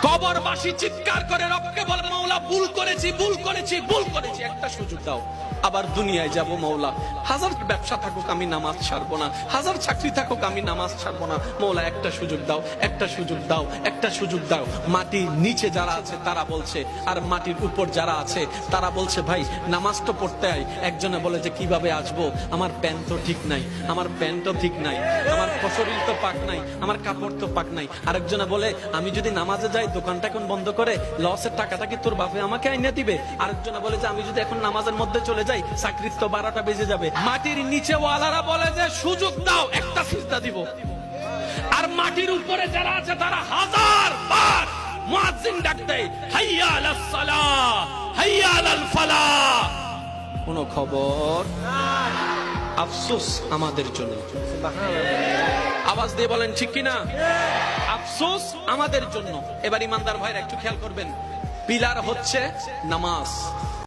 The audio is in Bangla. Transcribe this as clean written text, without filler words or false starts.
কবরবাসী চিৎকার করে রবকে বলে, মাওলা ভুল করেছি, ভুল করেছি, ভুল করেছি, একটা সুযোগ দাও। আবার দুনিয়ায় যাব, মাওলা হাজার ব্যবসা থাকুক আমি নামাজ ছাড়বো না, হাজার চাকরি থাকুক আমি নামাজ ছাড়বো না, মাওলা একটা সুযোগ দাও, একটা সুযোগ দাও, একটা সুযোগ দাও। মাটির নিচে যারা আছে তারা বলছে, আর মাটির উপর যারা আছে তারা বলছে, ভাই নামাজ তো পড়তে আই। একজনে বলে যে কিভাবে আসবো, আমার প্যান্ট তো ঠিক নাই, আমার প্যান্টও ঠিক নাই, আমার শরীর তো পাক নাই, আমার কাপড় তো পাক নাই। আরেকজনে বলে, আমি যদি নামাজে যাই দোকানটা এখন বন্ধ করে লসের টাকাটা কি তোর বাপে আমাকে আইনা দিবে। আরেকজনে বলে যে আমি যদি এখন নামাজের মধ্যে চলে যাই চাকরির তো 12টা বেজে যাবে। মাটির নিচে ওয়ালারা বলে যে সুযোগ দাও, একটা সিজদা দিব। আর মাটির উপরে যারা আছে তারা হাজার বার মুয়াজ্জিন ডাক দেয়, হাইয়া আলাস সালাহ, হাইয়া আলাল ফালাহ, কোনো খবর নাই। আফসোস আমাদের জন্য। আওয়াজ দিয়ে বলেন ঠিক কিনা? আফসোস আমাদের জন্য। এবার ইমানদার ভাইরা একটু খেয়াল করবেন, পিলার হচ্ছে নামাজ।